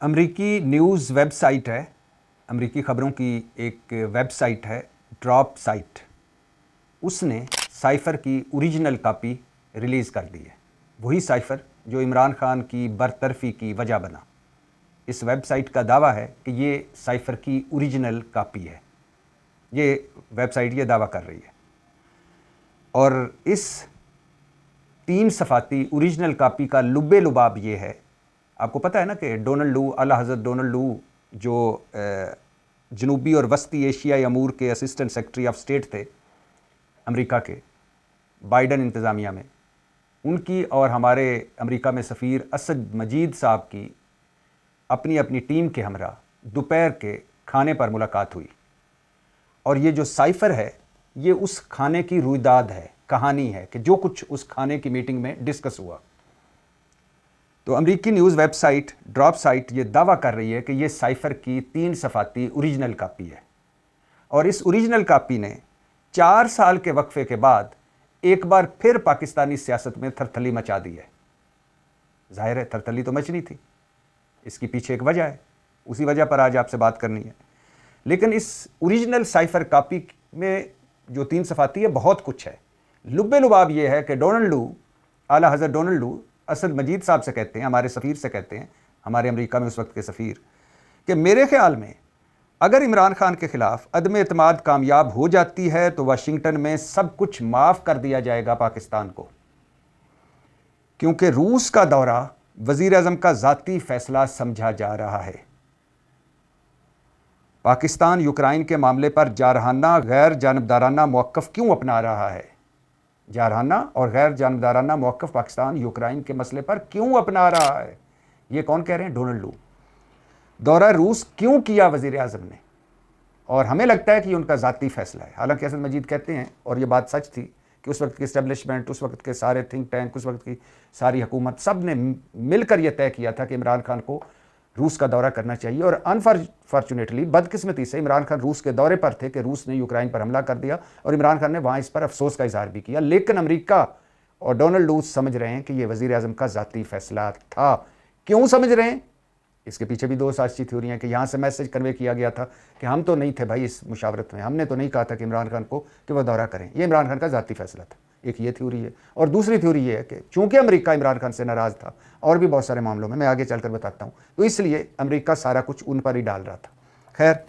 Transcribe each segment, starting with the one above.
अमरीकी news website है, अमरीकी ख़बरों की एक वेबसाइट है ड्रॉप साइट। उसने साइफ़र की ओरिजिनल कापी रिलीज़ कर दी है। वही साइफ़र जो इमरान खान की बरतरफ़ी की वजह बना। इस वेबसाइट का दावा है कि ये साइफ़र की ओरिजिनल कापी है। ये वेबसाइट ये दावा कर रही है। और इस 3 सफ़ाती ओरिजिनल कापी का लुब्बे लुबाब ये है, आपको पता है ना कि डोनाल्ड लू, आला हज़रत डोनाल्ड लू जो जनूबी और वस्ती एशियाई अमूर के असिस्टेंट सेक्रेटरी ऑफ स्टेट थे अमेरिका के बाइडन इंतज़ामिया में, उनकी और हमारे अमेरिका में सफ़ीर असद मजीद साहब की अपनी अपनी टीम के हमरा दोपहर के खाने पर मुलाकात हुई। और ये जो साइफ़र है ये उस खाने की रुइदाद है, कहानी है कि जो कुछ उस खाने की मीटिंग में डिस्कस हुआ। तो अमरीकी न्यूज़ वेबसाइट ड्रॉप साइट ये दावा कर रही है कि ये साइफ़र की 3 सफ़ाती ओरिजिनल कापी है। और इस ओरिजिनल कापी ने 4 साल के वक्फे के बाद एक बार फिर पाकिस्तानी सियासत में थरथली मचा दी है। जाहिर है थरथली तो मचनी थी, इसकी पीछे एक वजह है, उसी वजह पर आज आपसे बात करनी है। लेकिन इस ओरिजिनल साइफ़र कापी में जो 3 सफ़ाती है बहुत कुछ है। लुब्बे लुबाब ये है कि डोनाल्ड लू, आला हज़रत डोनाल्ड लू असद मजीद साहब से कहते हैं, हमारे सफ़ीर से कहते हैं, हमारे अमेरिका में उस वक्त के सफ़ीर, कि मेरे ख्याल में अगर इमरान खान के ख़िलाफ़ अदम एतमाद कामयाब हो जाती है तो वाशिंगटन में सब कुछ माफ़ कर दिया जाएगा पाकिस्तान को, क्योंकि रूस का दौरा वज़ीर आज़म का ज़ाती फ़ैसला समझा जा रहा है। पाकिस्तान यूक्रेन के मामले पर जारहाना गैर जानबदाराना मौक़िफ़ क्यों अपना रहा है? जारहाना और गैर जानबदाराना मौक़िफ़ पाकिस्तान यूक्रेन के मसले पर क्यों अपना रहा है? ये कौन कह रहे हैं? डोनाल्ड लू। दौरा रूस क्यों किया वज़ीर आज़म ने? और हमें लगता है कि उनका ज़ाती फ़ैसला है। हालांकि असद मजीद कहते हैं, और ये बात सच थी, कि उस वक्त की इस्टेब्लिशमेंट, उस वक्त के सारे थिंक टैंक, उस वक्त की सारी हुकूमत, सब ने मिलकर यह तय किया था कि इमरान खान को रूस का दौरा करना चाहिए। और अनफॉर्चुनेटली, बदकिस्मती से, इमरान खान रूस के दौरे पर थे कि रूस ने यूक्रेन पर हमला कर दिया और इमरान खान ने वहाँ इस पर अफसोस का इजहार भी किया। लेकिन अमेरिका और डोनाल्ड लू समझ रहे हैं कि यह वज़ीर आज़म का ज़ाती फ़ैसला था। क्यों समझ रहे हैं? इसके पीछे भी 2 साजिशी थ्योरी हैं कि यहाँ से मैसेज कन्वे किया गया था कि हम तो नहीं थे भाई इस मुशावरत में, हमने तो नहीं कहा था कि इमरान खान को कि वह दौरा करें, ये इमरान खान का ज़ाती फ़ैसला था। एक ये थ्योरी है। और दूसरी थ्योरी ये है कि चूंकि अमेरिका इमरान खान से नाराज़ था और भी बहुत सारे मामलों में, मैं आगे चलकर बताता हूँ, तो इसलिए अमेरिका सारा कुछ उन पर ही डाल रहा था। खैर,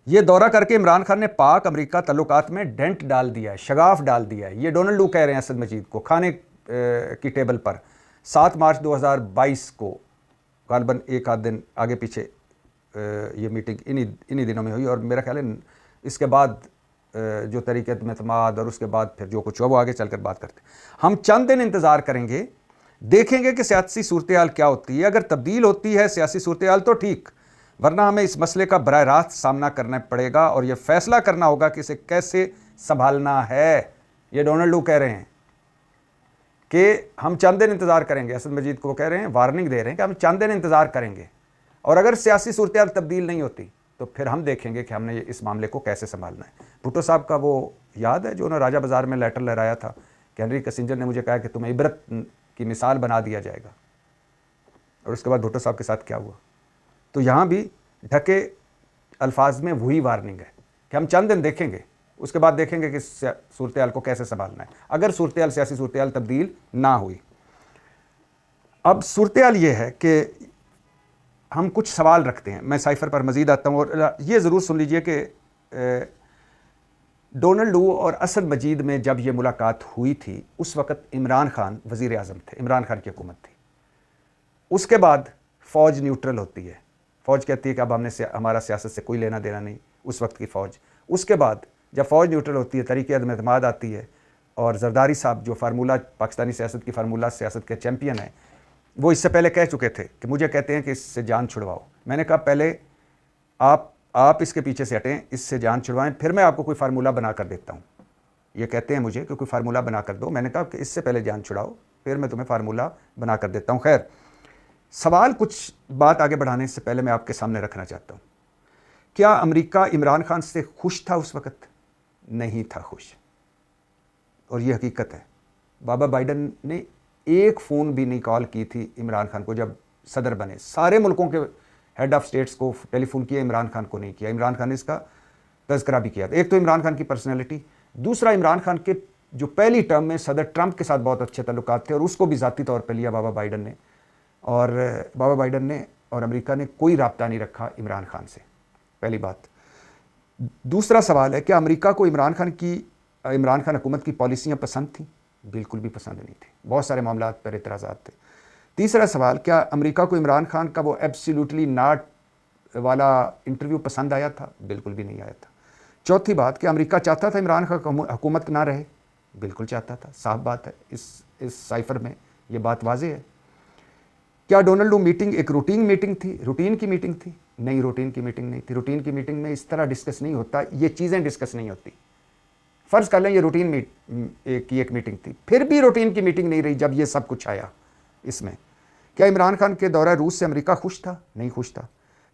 ये दौरा करके इमरान खान ने पाक अमेरिका तल्लुकात में डेंट डाल दिया है, शगाफ डाल दिया है। ये डोनाल्ड लू कह रहे हैं असद मजीद को खाने की टेबल पर 7 मार्च 2022 को, गालबन एक आध दिन आगे पीछे ये मीटिंग इन्हीं दिनों में हुई। और मेरा ख्याल है इसके बाद जो तरीक़े एतमाद और उसके बाद फिर जो कुछ हुआ वो आगे चलकर बात करते हैं। हम चंद दिन इंतज़ार करेंगे, देखेंगे कि सियासी सूरत हाल क्या होती है। अगर तब्दील होती है सियासी सूरत हाल तो ठीक, वरना हमें इस मसले का बराह रास्त सामना करना पड़ेगा और यह फैसला करना होगा कि इसे कैसे संभालना है। ये डोनाल्ड लू कह रहे हैं कि हम चंद दिन इंतज़ार करेंगे। असद मजीद को कह रहे हैं, वार्निंग दे रहे हैं कि हम चंद दिन इंतज़ार करेंगे, और अगर सियासी सूरत हाल तब्दील नहीं होती तो फिर हम देखेंगे कि हमने इस मामले को कैसे संभालना है। भुट्टो साहब का वो याद है जो उन्होंने राजा बाज़ार में लेटर लहराया था कि हेनरी किसिंजर ने मुझे कहा कि तुम्हें इबरत की मिसाल बना दिया जाएगा, और उसके बाद भुट्टो साहब के साथ क्या हुआ। तो यहाँ भी ढके अल्फाज में वही वार्निंग है कि हम चंद दिन देखेंगे, उसके बाद देखेंगे कि सूरत हाल को कैसे संभालना है अगर सूरत हाल, सियासी सूरत हाल तब्दील ना हुई। अब सूरत हाल ये है कि हम कुछ सवाल रखते हैं। मैं साइफ़र पर मज़ीद आता हूँ, और ये ज़रूर सुन लीजिए कि डोनाल्ड लू और असद मजीद में जब ये मुलाकात हुई थी उस वक़्त इमरान खान वज़ीर आज़म थे, इमरान खान की हुकूमत थी। उसके बाद फ़ौज न्यूट्रल होती है, फ़ौज कहती है कि अब हमने हमारा सियासत से कोई लेना देना नहीं, उस वक्त की फ़ौज। उसके बाद जब फ़ौज न्यूट्रल होती है, तरीक़े अदम एतमाद आती है, और ज़रदारी साहब जो फार्मूला पाकिस्तानी सियासत की फार्मूला सियासत के चैम्पियन हैं, वो इससे पहले कह चुके थे कि मुझे कहते हैं कि इससे जान छुड़वाओ। मैंने कहा पहले आप इसके पीछे से हटें, इससे जान छुड़वाएं, फिर मैं आपको कोई फार्मूला बना कर देता हूँ। ये कहते हैं मुझे कि कोई फार्मूला बना कर दो। मैंने कहा कि इससे पहले जान छुड़ाओ, फिर मैं तुम्हें फार्मूला बना कर देता हूँ। खैर, सवाल कुछ बात आगे बढ़ाने से पहले मैं आपके सामने रखना चाहता हूँ। क्या अमेरिका इमरान खान से खुश था उस वक़्त? नहीं था खुश, और ये हकीकत है। बाबा बाइडन ने एक फ़ोन भी नहीं कॉल की थी इमरान खान को जब सदर बने। सारे मुल्कों के हेड ऑफ स्टेट्स को टेलीफोन किया, इमरान खान को नहीं किया। इमरान खान ने इसका तज़किरा भी किया था। एक तो इमरान खान की पर्सनैलिटी, दूसरा इमरान खान के जो पहली टर्म में सदर ट्रंप के साथ बहुत अच्छे ताल्लुकात थे और उसको भी ज़ाती तौर पर लिया बाबा बाइडन ने, और बाबा बाइडन ने और अमेरिका ने कोई राब्ता नहीं रखा इमरान खान से, पहली बात। दूसरा सवाल है कि अमेरिका को इमरान खान हुकूमत की पॉलिसियाँ पसंद थी? बिल्कुल भी पसंद नहीं थी, बहुत सारे मामलात पर एतराज़ात थे। तीसरा सवाल, क्या अमेरिका को इमरान खान का वो एब्सोल्युटली नॉट वाला इंटरव्यू पसंद आया था? बिल्कुल भी नहीं आया था। चौथी बात, कि अमेरिका चाहता था इमरान खान हुकूमत ना रहे? बिल्कुल चाहता था, साफ बात है, इस साइफर में ये बात वाज़ेह है। क्या डोनाल्ड लू मीटिंग एक रूटीन मीटिंग थी, रूटीन की मीटिंग थी? नहीं, रूटीन की मीटिंग नहीं थी। रूटीन की मीटिंग में इस तरह डिस्कस नहीं होता, ये चीज़ें डिस्कस नहीं होती। फ़र्ज़ कर लें ये रूटीन की एक मीटिंग थी, फिर भी रूटीन की मीटिंग नहीं रही जब ये सब कुछ आया इसमें। क्या इमरान खान के दौरा रूस से अमेरिका खुश था? नहीं खुश था।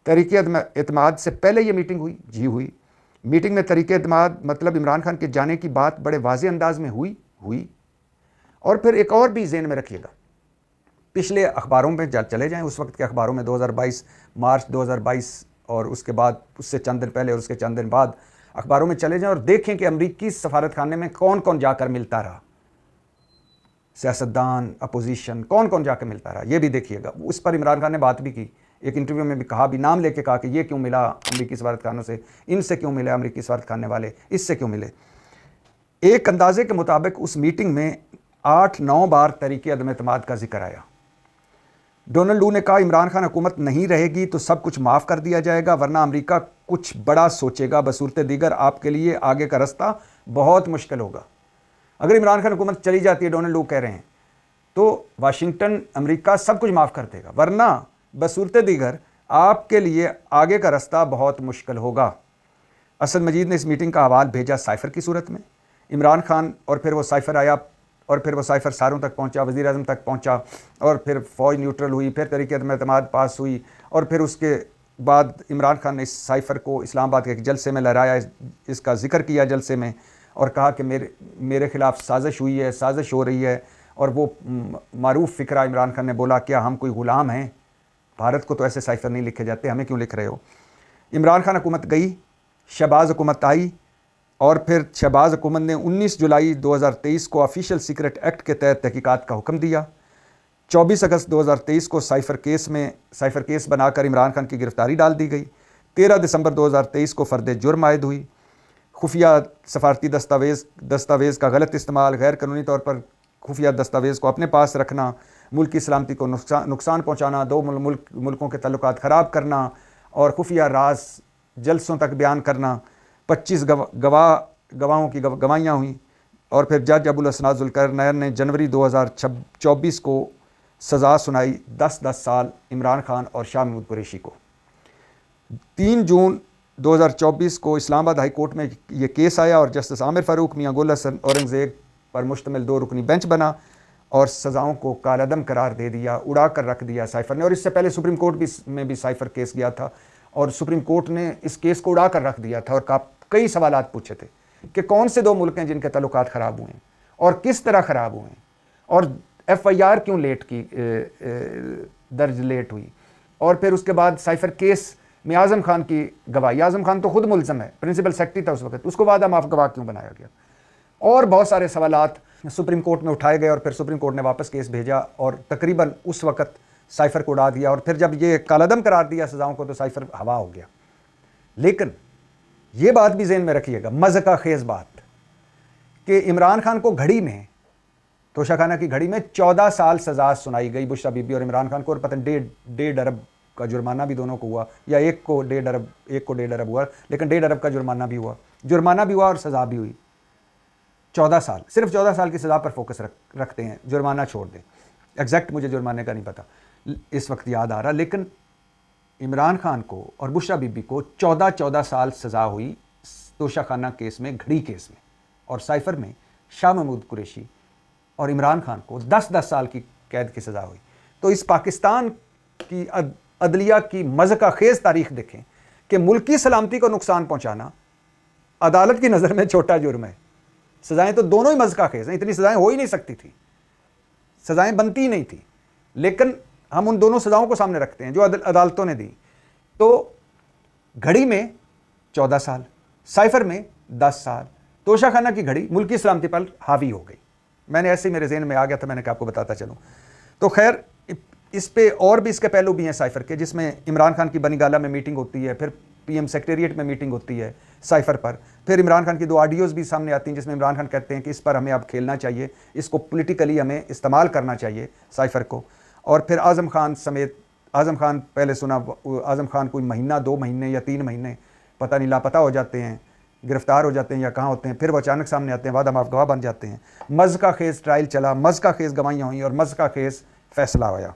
तहरीक एतमाद से पहले ये मीटिंग हुई? जी हुई। मीटिंग में तहरीक एतमाद मतलब इमरान खान के जाने की बात बड़े वाज़ेह अंदाज में हुई। और फिर एक और भी ज़हन में रखिएगा, पिछले अखबारों में चले जाएं, उस वक्त के अखबारों में 2022 मार्च 2022 और उसके बाद उससे चंद दिन पहले और उसके चंद दिन बाद अखबारों में चले जाएं और देखें कि अमरीकी सफारत खाने में कौन कौन जाकर मिलता रहा, सियासतदान, अपोजिशन, कौन कौन जाकर मिलता रहा, ये भी देखिएगा। उस पर इमरान खान ने बात भी की, एक इंटरव्यू में भी कहा, भी नाम लेके कहा कि ये क्यों मिला अमरीकी सफारत खानों से, इनसे क्यों मिले अमरीकी सफारत खाने वाले, इससे क्यों मिले। एक अंदाजे के मुताबिक उस मीटिंग में 8-9 बार तहरीक अदम एतमाद का जिक्र आया। डोनाल्ड लू ने कहा इमरान खान हुकूमत नहीं रहेगी तो सब कुछ माफ़ कर दिया जाएगा, वरना अमेरिका कुछ बड़ा सोचेगा, बसूरत दीगर आपके लिए आगे का रास्ता बहुत मुश्किल होगा। अगर इमरान खान हुकूमत चली जाती है, डोनाल्ड लू कह रहे हैं, तो वाशिंगटन अमेरिका सब कुछ माफ़ कर देगा, वरना बसूरत दीगर आपके लिए आगे का रास्ता बहुत मुश्किल होगा। असद मजीद ने इस मीटिंग का हवाल भेजा साइफर की सूरत में। इमरान खान और फिर वो साइफर आया और फिर वो साइफर सारों तक पहुंचा, वज़ीर आज़म तक पहुंचा और फिर फ़ौज न्यूट्रल हुई, फिर तहरीक अदम एतमाद पास हुई और फिर उसके बाद इमरान खान ने इस साइफर को इस्लामाबाद के एक जलसे में लहराया, इसका जिक्र किया जलसे में और कहा कि मेरे ख़िलाफ़ साजिश हुई है, साजिश हो रही है। और वो मारूफ फ़िक्रा इमरान खान ने बोला, क्या हम कोई ग़ुलाम हैं? भारत को तो ऐसे साइफर नहीं लिखे जाते, हमें क्यों लिख रहे हो? इमरान खान हुकूमत गई, शहबाज हुकूमत आई और फिर शहबाज हुकूमत ने 19 जुलाई 2023 को ऑफिशियल सीक्रेट एक्ट के तहत तहकीकात का हुक्म दिया। 24 अगस्त 2023 को साइफर केस बनाकर इमरान खान की गिरफ्तारी डाल दी गई। 13 दिसंबर 2023 को फ़र्द जुर्म आयद हुई। खुफिया सफारती दस्तावेज़ का गलत इस्तेमाल, गैर कानूनी तौर पर खुफिया दस्तावेज़ को अपने पास रखना, मुल्क की सलामती को नुकसान पहुँचाना, दो मुल्कों के तल्लुकात ख़राब करना और खुफिया राज जलसों तक बयान करना। 25 गवाहों की गवाहियाँ हुई और फिर जज अबुल हसन जुल्करनैन ने जनवरी 2024 को सज़ा सुनाई 10-10 साल इमरान खान और शाह महमूद कुरैशी को। 3 जून 2024 को इस्लामाबाद हाई कोर्ट में ये केस आया और जस्टिस आमिर फ़ारूक, मियां गुल हसन औरंगज़ेब पर मुश्तमिल 2 रुकनी बेंच बना और सज़ाओं को कालअदम करार दे दिया, उड़ा कर रख दिया साइफर ने। और इससे पहले सुप्रीम कोर्ट में भी साइफर केस गया था और सुप्रीम कोर्ट ने इस केस को उड़ा कर रख दिया था और कई सवालात पूछे थे कि कौन से 2 मुल्क हैं जिनके तल्लुकात ख़राब हुए हैं और किस तरह ख़राब हुए हैं और FIR क्यों दर्ज लेट हुई। और फिर उसके बाद साइफर केस में आज़म खान की गवाही, आज़म खान तो खुद मुल्ज़म है, प्रिंसिपल सेक्रेटरी था उस वक्त, उसको वादा माफ़ गवाह क्यों बनाया गया। और बहुत सारे सवालात सुप्रीम कोर्ट में उठाए गए और फिर सुप्रीम कोर्ट ने वापस केस भेजा और तकरीबन उस वक्त साइफर को उड़ा दिया। और फिर जब ये कालअदम करार दिया सज़ाओं को तो साइफर हवा हो गया। लेकिन ये बात भी ज़हन में रखिएगा, मज़का खेज़ बात, कि इमरान खान को घड़ी में, तोशाखाना की घड़ी में 14 साल सज़ा सुनाई गई बुशरा बीबी और इमरान खान को, और पता 1.5 अरब का जुर्माना भी दोनों को हुआ, या एक को 1.5 अरब हुआ, लेकिन 1.5 अरब का जुर्माना भी हुआ और सज़ा भी हुई। 14 साल, सिर्फ 14 साल की सज़ा पर फोकस रखते हैं, जुर्माना छोड़ दें। एग्जैक्ट मुझे जुर्माने का नहीं पता इस वक्त याद आ रहा, लेकिन इमरान खान को और बुशरा बीबी को 14 साल सज़ा हुई तोशाखाना केस में, घड़ी केस में, और साइफर में शाह महमूद कुरैशी और इमरान खान को 10-10 साल की कैद की सज़ा हुई। तो इस पाकिस्तान की अदलिया की मज़का खेज़ तारीख देखें कि मुल्की सलामती को नुकसान पहुँचाना अदालत की नज़र में छोटा जुर्म है। सज़ाएँ तो दोनों ही मज़का खेज़ हैं, इतनी सज़ाएँ हो ही नहीं सकती थी, सज़ाएँ बनती ही नहीं थी, लेकिन हम उन दोनों सजाओं को सामने रखते हैं जो अदालतों ने दी। तो घड़ी में 14 साल, साइफर में 10 साल, तोशाखाना की घड़ी मुल्की सलामती पर हावी हो गई। मैंने ऐसे ही मेरे जहन में आ गया था, मैंने कहा आपको बताता चलूँ। तो खैर इस पे और भी इसके पहलू भी हैं साइफर के, जिसमें इमरान खान की बनीगाला में मीटिंग होती है, फिर पीएम सेक्रेटरिएट में मीटिंग होती है साइफर पर, फिर इमरान खान की 2 ऑडियोज़ भी सामने आती हैं जिसमें इमरान खान कहते हैं कि इस पर हमें अब खेलना चाहिए, इसको पॉलिटिकली हमें इस्तेमाल करना चाहिए साइफर को। और फिर आज़म खान समेत, आज़म खान पहले सुना, आज़म खान कोई महीना 2 महीने या 3 महीने पता नहीं लापता हो जाते हैं, गिरफ्तार हो जाते हैं या कहाँ होते हैं, फिर वो अचानक सामने आते हैं, वादा माफ गवाह बन जाते हैं। मज़ का खेस ट्रायल चला, मज़ का खेस गवाहियाँ हुई और मज़ का खेस फैसला होया।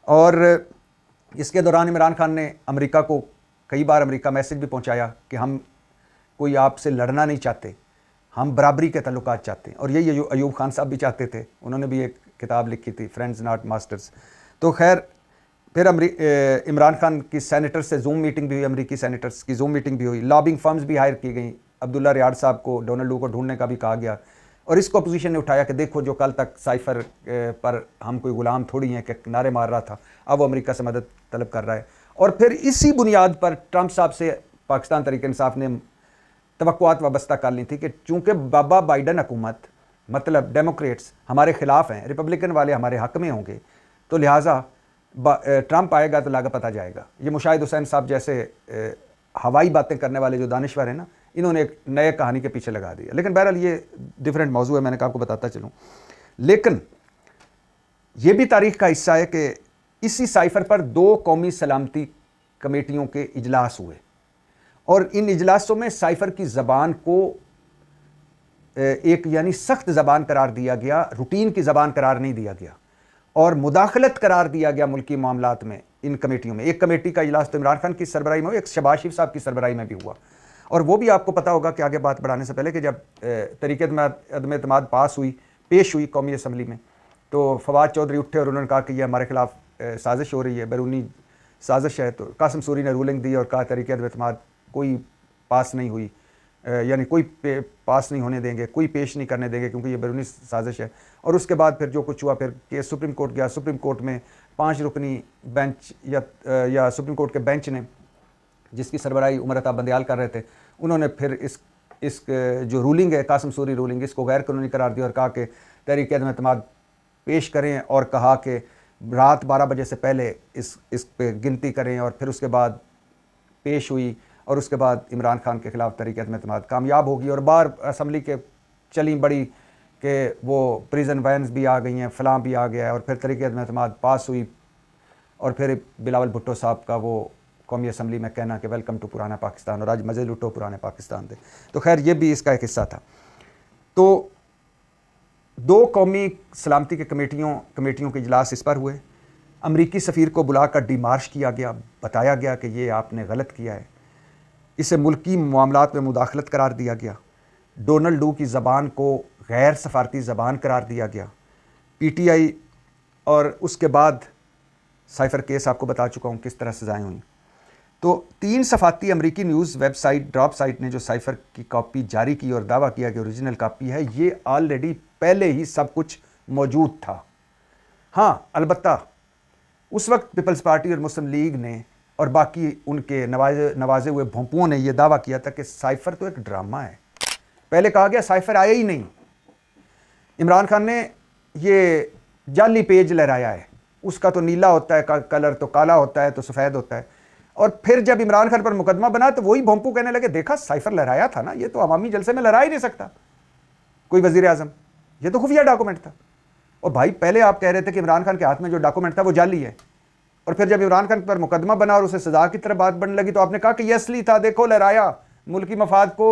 और इसके दौरान इमरान खान ने अमेरिका को कई बार अमेरिका मैसेज भी पहुंचाया कि हम कोई आपसे लड़ना नहीं चाहते, हम बराबरी के तल्लुकात चाहते हैं। और यही अयूब खान साहब भी चाहते थे, उन्होंने भी एक किताब लिखी थी, फ्रेंड्स नॉट मास्टर्स। तो खैर फिर इमरान खान की सेनेटर से जूम मीटिंग भी हुई, अमेरिकी सेनेटर्स की जूम मीटिंग भी हुई, लॉबिंग फर्म्स भी हायर की गई, अब्दुल्ला रियाद साहब को, डोनाल्ड को ढूंढने का भी कहा गया। और इसको अपोजिशन ने उठाया कि देखो जो कल तक साइफर पर हम कोई गुलाम थोड़ी हैं कि नारे मार रहा था, अब वो अमेरिका से मदद तलब कर रहा है। और फिर इसी बुनियाद पर ट्रंप साहब से पाकिस्तान तहरीक इंसाफ ने तवक्कुआत वाबस्ता कर ली थी कि चूँकि बाबा बाइडन हुकूमत मतलब डेमोक्रेट्स हमारे खिलाफ हैं, रिपब्लिकन वाले हमारे हक में होंगे, तो लिहाजा ट्रंप आएगा तो लागा पता जाएगा। ये मुशाहिद हुसैन साहब जैसे हवाई बातें करने वाले जो दानिश्वर हैं ना, इन्होंने एक नए कहानी के पीछे लगा दिया। लेकिन बहरहाल ये डिफरेंट मौजू है, मैंने कहा आपको बताता चलूँ। लेकिन ये भी तारीख का हिस्सा है कि इसी साइफर पर 2 कौमी सलामती कमेटियों के इजलास हुए और इन इजलासों में साइफर की ज़बान को एक यानी सख्त ज़बान करार दिया गया, रूटीन की ज़बान करार नहीं दिया गया और मुदाखलत करार दिया गया मुल्की मामलात में। इन कमेटियों में एक कमेटी का इजलास तो इमरान खान की सरबराही में हुआ, एक शहबाज शरीफ साहब की सरबराही में भी हुआ। और वो भी आपको पता होगा कि आगे बात बढ़ाने से पहले कि जब तहरीक अदम एतमाद पास हुई, पेश हुई कौमी असम्बली में, तो फवाद चौधरी उठे और उन्होंने कहा कि यह हमारे खिलाफ साजिश हो रही है, बैरूनी साजिश है। तो कासिम सूरी ने रूलिंग दी और कहा तहरीक अदम एतमाद कोई पास नहीं हुई, यानी कोई पास नहीं होने देंगे, कोई पेश नहीं करने देंगे क्योंकि ये बैरूनी साजिश है। और उसके बाद फिर जो कुछ हुआ, फिर केस सुप्रीम कोर्ट गया, सुप्रीम कोर्ट में 5 रुकनी बेंच या सुप्रीम कोर्ट के बेंच ने, जिसकी सरबराही उमर अता बंदयाल कर रहे थे, उन्होंने फिर इस जो रूलिंग है कासिम सूरी रूलिंग, इसको गैर कानूनी करार दिया और कहा कि तहरीक अदम एतमाद पेश करें और कहा कि रात 12 बजे से पहले इस पे गिनती करें। और फिर उसके बाद पेश हुई और उसके बाद इमरान खान के खिलाफ तहरीक अदम एतमाद कामयाब होगी और बार असम्बली के चली बड़ी कि वो प्रिजन वैन्स भी आ गई हैं, फलां भी आ गया है। और फिर तहरीक अदम एतमाद पास हुई और फिर बिलावल भुट्टो साहब का वो कौमी असम्बली में कहना कि वेलकम टू पुराना पाकिस्तान और आज मज़े लुटो पुराने पाकिस्तान दे। तो खैर ये भी इसका एक हिस्सा था। तो 2 कौमी सलामती के कमेटियों के इजलास इस पर हुए। अमरीकी सफ़ीर को बुलाकर डिमार्श किया गया, बताया गया कि ये आपने गलत किया है, इसे मुल्की मामलात में मुदाखलत करार दिया गया। डोनाल्ड की ज़बान को गैर सफारती ज़बान करार दिया गया। PTI और उसके बाद साइफर केस आपको बता चुका हूँ किस तरह सजाएँ हुई। तो 3 सफाती अमरीकी न्यूज़ वेबसाइट ड्रॉप साइट ने जो साइफर की कॉपी जारी की और दावा किया कि ओरिजिनल कॉपी है, ये ऑलरेडी पहले ही सब कुछ मौजूद था। हाँ, अलबत्ता उस वक्त पीपल्स पार्टी और मुस्लिम लीग ने और बाकी उनके नवाजे हुए भोंपुओं ने यह दावा किया था कि साइफर तो एक ड्रामा है। पहले कहा गया साइफर आया ही नहीं, इमरान खान ने ये जाली पेज लहराया है, उसका तो नीला होता है कलर, तो काला होता है, तो सफ़ेद होता है। और फिर जब इमरान खान पर मुकदमा बना तो वही भोंपू कहने लगे देखा साइफर लहराया था ना, ये तो अवामी जलसे में लहरा ही नहीं सकता कोई वजीर आजम, ये तो खुफिया डॉक्यूमेंट था। और भाई पहले आप कह रहे थे कि इमरान खान के हाथ में जो डॉक्यूमेंट था वो जाली है, और फिर जब इमरान खान पर मुकदमा बना और उसे सजा की तरह बात बनने लगी तो आपने कहा कि ये असली था, देखो लहराया, मुल्की मफाद को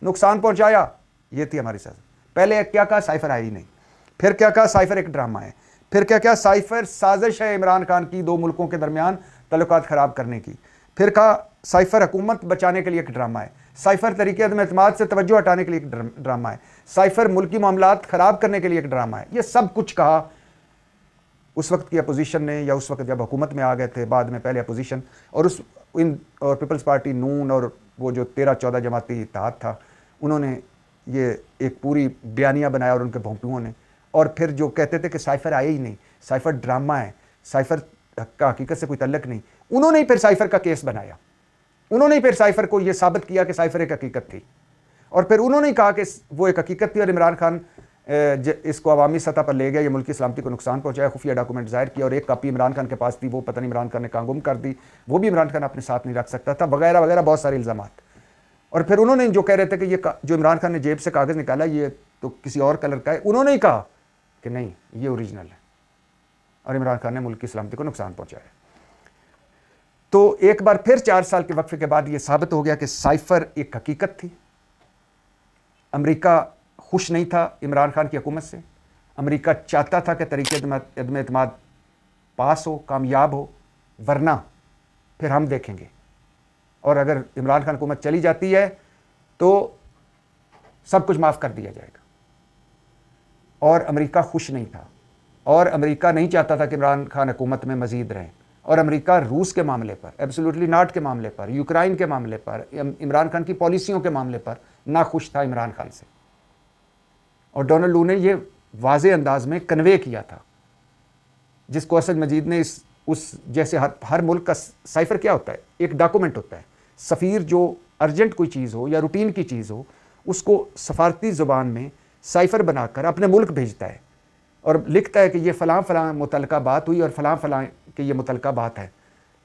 नुकसान पहुंचाया, ये थी हमारी सजा। पहले क्या कहा, साइफर है ही नहीं। फिर क्या कहा, साइफर एक ड्रामा है। फिर क्या क्या, साइफर साजिश है इमरान खान की 2 मुल्कों के दरमियान तल्लुकात ख़राब करने की। फिर कहा साइफर हुकूमत बचाने के लिए एक ड्रामा है, साइफर तरीके अदम एतमाद से तवज्जो हटाने के लिए एक ड्रामा है, साइफर मुल्की मामलात ख़राब करने के लिए एक ड्रामा है। ये सब कुछ कहा उस वक्त की अपोजिशन ने, या उस वक्त जब हुकूमत में आ गए थे, बाद में पहले अपोजिशन और और पीपल्स पार्टी नून और वो जो 13-14 जमाती इत्तेहाद था, उन्होंने ये एक पूरी बयानिया बनाया और उनके भोंपुओं ने। और फिर जो कहते थे कि साइफर आए ही नहीं, साइफर ड्रामा है, साइफर का हकीकत से कोई तल्लक नहीं। उन्होंने ही फिर साइफर का केस बनाया, उन्होंने ही फिर साइफर को यह साबित किया कि साइफर एक हकीकत थी, और फिर उन्होंने ही कहा कि वो एक हकीकत थी और इमरान खान इसको अवामी सतह पर ले गया, ये मुल्क की सलामती को नुकसान पहुंचाया, खुफिया डॉक्यूमेंट जाहिर किया, और एक कापी इमरान खान के पास थी, वो पता नहीं इमरान खान ने कहाँ गुम कर दी, वो भी इमरान खान अपने साथ नहीं रख सकता था, वगैरह वगैरह बहुत सारे इल्ज़ामात। और फिर उन्होंने जो कह रहे थे कि ये जो इमरान खान ने जेब से कागज़ निकाला ये तो किसी और कलर का है, उन्होंने ही कहा कि नहीं ये ओरिजिनल है, और इमरान खान ने मुल्क की सलामती को नुकसान पहुंचाया। तो एक बार फिर 4 साल के वक्फे के बाद ये साबित हो गया कि साइफर एक हकीकत थी। अमेरिका खुश नहीं था इमरान खान की हुकूमत से, अमेरिका चाहता था कि तरीके एतमाद पास हो, कामयाब हो, वरना फिर हम देखेंगे, और अगर इमरान खान हुकूमत चली जाती है तो सब कुछ माफ़ कर दिया जाएगा। और अमेरिका खुश नहीं था, और अमेरिका नहीं चाहता था कि इमरान खान हुकूमत में मज़ीद रहें, और अमेरिका रूस के मामले पर, एब्सोल्युटली नॉट के मामले पर, यूक्रेन के मामले पर, इमरान खान की पॉलिसियों के मामले पर नाखुश था इमरान खान से। और डोनाल्ड लू ने यह वाज़े अंदाज में कन्वे किया था, जिसको असद मजीद ने उस जैसे हर मुल्क का साइफर क्या होता है, एक डॉक्यूमेंट होता है। सफ़ीर जो अर्जेंट कोई चीज़ हो या रूटीन की चीज़ हो उसको सफारती ज़ुबान में साइफर बनाकर अपने मुल्क भेजता है और लिखता है कि ये फ़लाँ फ़लाँ मुतलका बात हुई और फ़लाँ फ़लाँ कि ये मुतलका बात है।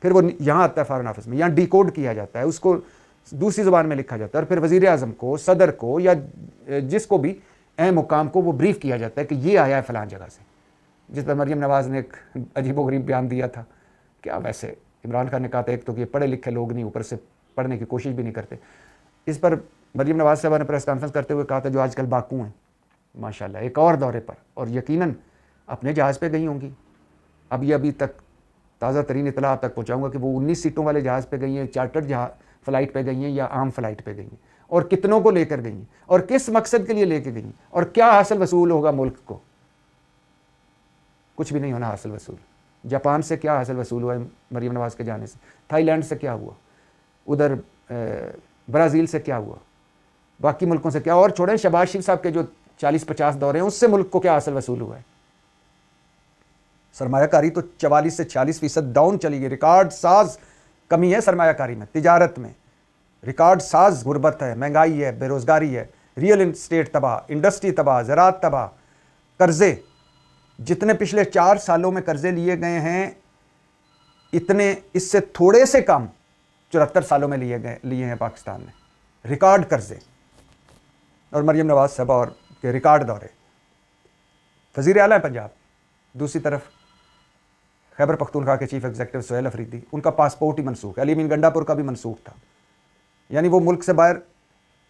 फिर वो यहाँ आता है फ़ॉरेन ऑफिस में, यहाँ डिकोड किया जाता है, उसको दूसरी ज़ुबान में लिखा जाता है, और फिर वज़ीर आज़म को, सदर को, या जिसको भी अहम मुकाम को वो ब्रीफ किया जाता है कि ये आया है फ़लाँ जगह से। जिस पर मरीम नवाज़ ने एक अजीबोगरीब बयान दिया था। क्या वैसे इमरान खान ने कहा था एक तो कि पढ़े लिखे लोग नहीं, ऊपर से पढ़ने की कोशिश भी नहीं करते। इस पर मरीम नवाज़ साहब ने प्रेस कॉन्फ्रेंस करते हुए कहा था जो आजकल बाकू हैं माशाल्लाह एक और दौरे पर, और यकीनन अपने जहाज़ पे गई होंगी। अभी तक ताज़ा तरीन इतला आप तक पहुँचाऊँगा कि वो 19 सीटों वाले जहाज़ पे गई हैं, चार्टर्ड फ़्लाइट पे गई हैं या आम फ़्लाइट पे गई हैं, और कितनों को लेकर गई हैं और किस मकसद के लिए लेकर गई हैं, और क्या हासिल वसूल होगा मुल्क को। कुछ भी नहीं होना हासिल वसूल। जापान से क्या हासिल वसूल हुआ है मरीम नवाज़ के जाने से, थाईलैंड से क्या हुआ, उधर ब्राज़ील से क्या हुआ, बाकी मुल्कों से क्या, और छोड़ें शहबाज शरीफ साहब के जो 40-50 दौरे हैं उससे मुल्क को क्या हासिल वसूल हुआ है। सरमायाकारी तो 44 से 46% डाउन चली गई। रिकॉर्ड साज कमी है सरमायाकारी में, तिजारत में रिकॉर्ड साज गुर्बत है, महंगाई है, बेरोज़गारी है, रियल इस्टेट तबाह, इंडस्ट्री तबाह, ज़राअत तबाह, कर्ज़े जितने पिछले 4 सालों में कर्ज़े लिए गए हैं इतने इससे थोड़े से कम 74 सालों में लिए हैं पाकिस्तान ने, रिकॉर्ड कर्ज़े। और मरीम नवाज़ साहबा और के रिकॉर्ड दौरे, वज़ीर आला है पंजाब, दूसरी तरफ खैबर पख्तूनख्वा के चीफ एग्जीक्यूटिव सुहेल अफरीदी, उनका पासपोर्ट ही मनसूख है, अली मीन गंडापुर का भी मनसूख था, यानी वो मुल्क से बाहर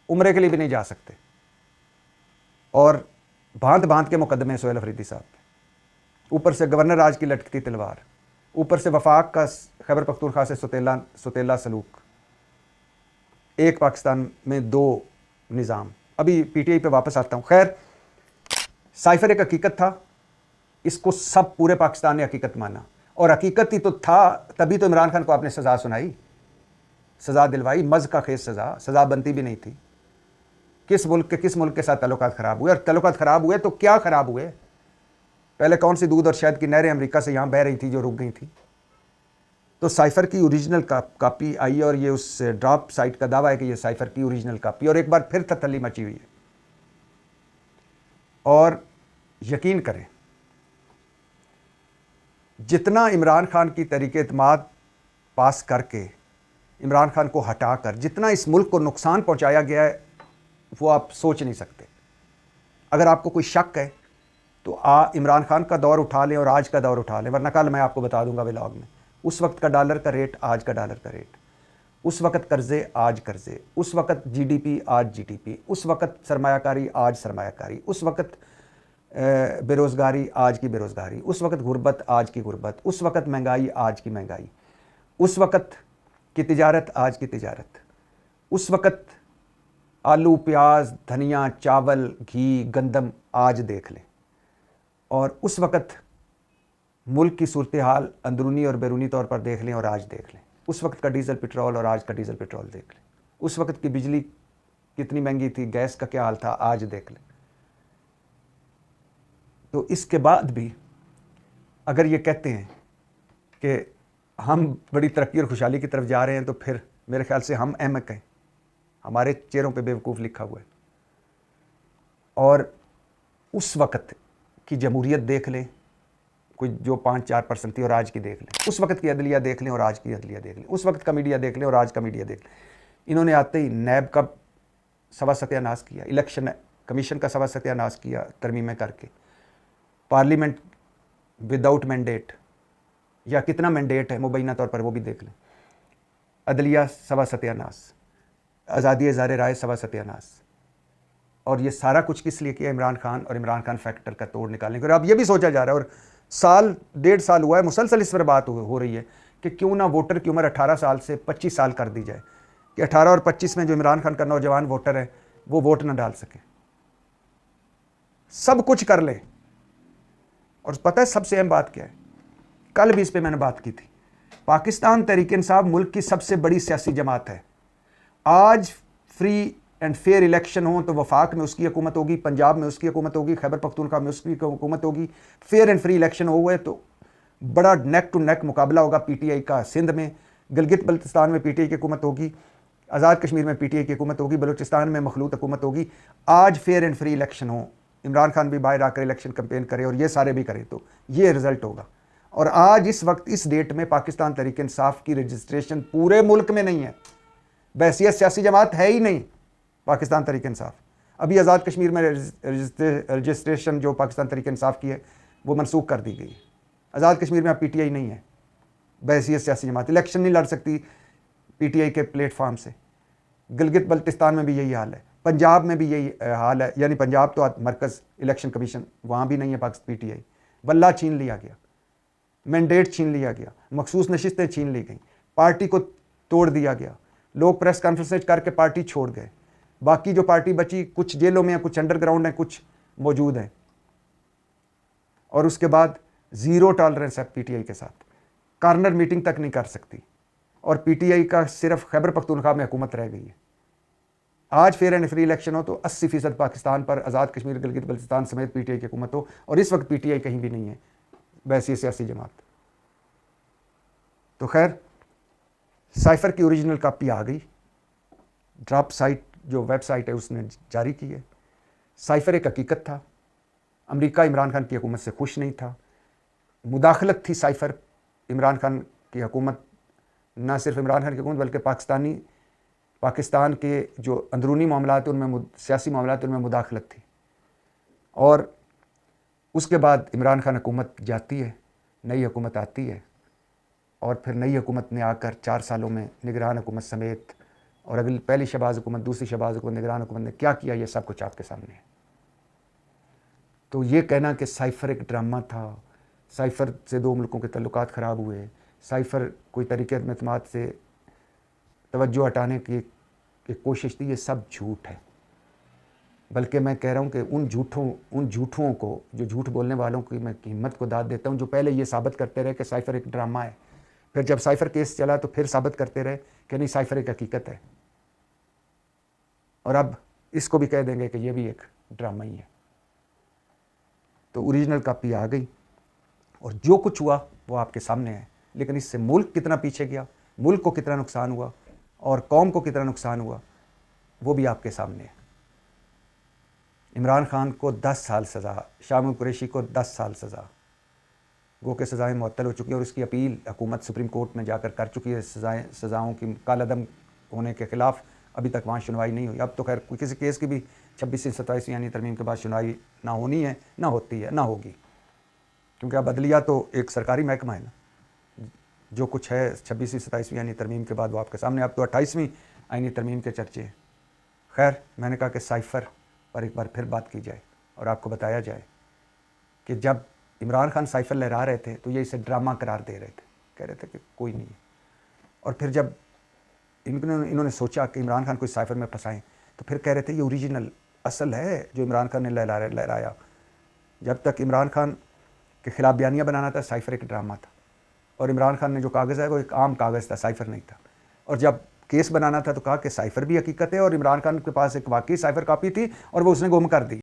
उम्रे के लिए भी नहीं जा सकते। और भांत भांत के मुकदमे सुहेल अफरीदी साहब, ऊपर से गवर्नर राज की लटकती तलवार, ऊपर से वफाक का खैबर पख्तूनख्वा से सुतेला सलूक, एक पाकिस्तान में 2 निज़ाम। अभी पीटीआई पे वापस आता हूँ। खैर, साइफर एक हकीकत था, इसको सब पूरे पाकिस्तान ने हकीकत माना, और हकीकत ही तो था, तभी तो इमरान खान को आपने सज़ा सुनाई, सज़ा दिलवाई, मज़ का खेज सज़ा बनती भी नहीं थी। किस मुल्क के साथ तल्लुकात ख़राब हुए, और तल्लुकात ख़राब हुए तो क्या ख़राब हुए। पहले कौन सी दूध और शहद की नहरें अमेरिका से यहाँ बह रही थी जो रुक गई थी। तो साइफर की ओरिजिनल कापी आई, और ये उस ड्रॉप साइट का दावा है कि ये साइफर की ओरिजिनल कापी, और एक बार फिर तसल्ली मची हुई है। और यकीन करें, जितना इमरान खान की तहरीक एतमाद पास करके, इमरान खान को हटाकर जितना इस मुल्क को नुकसान पहुंचाया गया है वो आप सोच नहीं सकते। अगर आपको कोई शक है तो इमरान खान का दौर उठा लें और आज का दौर उठा लें, वरना कल मैं आपको बता दूंगा व्लॉग में, उस वक्त का डॉलर का रेट, आज का डॉलर का रेट, उस वक्त कर्ज़े, आज कर्ज़े, उस वक्त जीडीपी, आज जीडीपी, उस वक्त सरमायाकारी, आज सरमायाकारी, उस वक्त बेरोज़गारी, आज की बेरोज़गारी, उस वक्त गुर्बत, आज की गुर्बत, उस वक्त महंगाई, आज की महंगाई, उस वक्त की तिजारत, आज की तिजारत, उस वक्त आलू, प्याज, धनिया, चावल, घी, गंदम, आज देख लें, और उस वक्त मुल्क की सूरत हाल अंदरूनी और बैरूनी तौर पर देख लें और आज देख लें, उस वक्त का डीज़ल पेट्रोल और आज का डीज़ल पेट्रोल देख लें, उस वक्त की बिजली कितनी महंगी थी, गैस का क्या हाल था, आज देख लें। तो इसके बाद भी अगर ये कहते हैं कि हम बड़ी तरक्की और खुशहाली की तरफ जा रहे हैं, तो फिर मेरे ख्याल से हम अहमक हैं, हमारे चेहरों पे बेवकूफ़ लिखा हुआ है। और उस वक़्त की जमहूरियत देख लें, कोई जो 5-4% थी, और आज की देख लें। उस वक़्त की अदलिया देख लें और आज की अदलिया देख लें। उस वक़्त का मीडिया देख लें और आज का मीडिया देख लें। इन्होंने आते ही नैब का सवा सत्यानाश किया, इलेक्शन कमीशन का सवा सत्यानाश किया तरमीमें करके, पार्लियामेंट विदाउट मैंडेट, या कितना मैंडेट है मुबैना तौर पर वो भी देख लें। अदलिया सवा सत्यानाश, आज़ादी इज़हार राय सवा सत्यानाश। और ये सारा कुछ किस लिए किया? इमरान खान और इमरान खान फैक्टर का तोड़ निकालने के। और अब ये भी सोचा जा रहा है, और साल 1.5 साल हुआ है मुसलसल इस पर बात हो रही है कि क्यों ना वोटर की उम्र 18 साल से 25 साल कर दी जाए, कि 18 और 25 में जो इमरान खान का नौजवान वोटर है वो वोट ना डाल सके, सब कुछ कर ले। और पता है सबसे अहम बात क्या है? कल भी इस पर मैंने बात की थी। पाकिस्तान तहरीक-ए-इंसाफ मुल्क की सबसे बड़ी सियासी जमात है। आज फ्री एंड फेयर इलेक्शन हो तो वफाक में उसकी हुकूमत होगी, पंजाब में उसकी हुकूमत होगी, खैबर पख्तूनख्वा में उसकी हुकूमत होगी। फेयर एंड फ्री इलेक्शन हुए तो बड़ा नेक टू नेक मुकाबला होगा पीटीआई का सिंध में, गिलगित बल्तिस्तान में पीटीआई की हुकूमत होगी, आज़ाद कश्मीर में पीटीआई की हुकूमत होगी, बलूचिस्तान में मखलूत हुकूमत होगी। आज फेयर एंड फ्री इलेक्शन हो, इमरान खान भी बाहर आकर इलेक्शन कैंपेन करे और ये सारे भी करें, तो ये रिजल्ट होगा। और आज इस वक्त इस डेट में पाकिस्तान तहरीक-ए-इंसाफ की रजिस्ट्रेशन पूरे मुल्क में नहीं है। बहसियत सियासी जमात है ही नहीं पाकिस्तान तहरीक-ए-इंसाफ। अभी आज़ाद कश्मीर में रजिस्ट्रेशन जो पाकिस्तान तहरीक-ए-इंसाफ की है वो मनसूख कर दी गई है। आज़ाद कश्मीर में अब पीटीआई नहीं है, बहसियत सियासी जमात इलेक्शन नहीं लड़ सकती पीटीआई के प्लेटफार्म से। गिलगित बल्तिस्तान में भी यही हाल है, पंजाब में भी यही हाल है। यानी पंजाब तो मरकज़ इलेक्शन कमीशन, वहाँ भी नहीं है पाकिस्तान पीटीआई। वल्ला छीन लिया गया, मैंडेट छीन लिया गया, मखसूस नशिस्तें छीन ली गई, पार्टी को तोड़ दिया गया, लोग प्रेस कॉन्फ्रेंस करके पार्टी छोड़ गए। बाकी जो पार्टी बची कुछ जेलों में है, कुछ अंडरग्राउंड है, कुछ मौजूद हैं। और उसके बाद ज़ीरो टॉलरेंस है पीटीआई के साथ, कॉर्नर मीटिंग तक नहीं कर सकती। और पीटीआई का सिर्फ खैबर पख्तूनख्वा में हुकूमत रह गई है। आज फेयर एंड फ्री इलेक्शन हो तो 80% पाकिस्तान पर, आज़ाद कश्मीर गिलगित बल्तिस्तान समेत पीटीआई की हुकूमत हो, और इस वक्त पीटीआई कहीं भी नहीं है वैसी सियासी जमात। तो खैर, साइफर की ओरिजिनल कॉपी आ गई, ड्रॉप साइट जो वेबसाइट है उसने जारी की है। साइफर एक हकीकत था, अमेरिका इमरान खान की हुकूमत से खुश नहीं था, मुदाखलत थी साइफर इमरान खान की हुकूमत, ना सिर्फ इमरान खान की हुकूमत बल्कि पाकिस्तान के जो अंदरूनी मामलात उनमें, सियासी मामलात उनमें मुदाखलत थी। और उसके बाद इमरान खान हुकूमत जाती है, नई हुकूमत आती है, और फिर नई हुकूमत ने आकर 4 सालों में निगरान हुकूमत समेत, और अगली पहली शहबाज हुकूमत, दूसरी शहबाज हुकूमत, निगरान हुकूमत ने क्या किया, ये सब कुछ आपके सामने है। तो ये कहना कि साइफर एक ड्रामा था, साइफर से 2 मुल्कों के तल्लुकात ख़राब हुए, साइफर कोई तरीक़े एतमाद से तवज्जो हटाने की कोशिश थी, ये सब झूठ है। बल्कि मैं कह रहा हूँ कि उन झूठों को, जो झूठ बोलने वालों की मैं हिम्मत को दाद देता हूँ, जो पहले ये साबित करते रहे कि साइफर एक ड्रामा है, फिर जब साइफर केस चला तो फिर साबित करते रहे कि नहीं, साइफर एक हकीकत है, और अब इसको भी कह देंगे कि ये भी एक ड्रामा ही है। तो ओरिजिनल कॉपी आ गई और जो कुछ हुआ वो आपके सामने है। लेकिन इससे मुल्क कितना पीछे गया, मुल्क को कितना नुकसान हुआ और कौम को कितना नुकसान हुआ, वो भी आपके सामने है। इमरान खान को 10 साल सज़ा, शामिल कुरैशी को 10 साल सज़ा, गो के सज़ाएँ मुअत्तल हो चुकी है, और इसकी अपील हुकूमत सुप्रीम कोर्ट में जाकर कर चुकी है। सज़ाओं की कालअदम होने के ख़िलाफ़ अभी तक वहाँ सुनवाई नहीं हुई। अब तो खैर किसी केस की भी 26 से 27 यानी तरमीम के बाद सुनवाई ना होनी है, ना होती है, ना होगी, क्योंकि अब अदलिया तो एक सरकारी महकमा है ना। जो कुछ है 26 से 27 यानी तरमीम के बाद वो आपके सामने। अब तो 28वीं आईनी तरमीम के चर्चे हैं। खैर, मैंने कहा कि साइफर पर एक बार फिर बात की जाए और आपको बताया जाए कि जब इमरान खान साइफर लहरा रहे थे तो ये इसे ड्रामा करार दे रहे थे, कह रहे थे कि कोई नहीं है। और फिर जब इन्होंने सोचा कि इमरान खान को इस साइफर में फंसाएं, तो फिर कह रहे थे ये ओरिजिनल असल है जो इमरान खान ने लहराया। जब तक इमरान खान के ख़िलाफ़ बयानियाँ बनाना था, साइफर एक ड्रामा था, और इमरान खान ने जो कागज़ है वो एक आम कागज़ था, साइफर नहीं था। और जब केस बनाना था तो कहा कि साइफर भी हकीकत है, और इमरान खान के पास एक वाकई साइफर कॉपी थी और वो उसने गुम कर दी।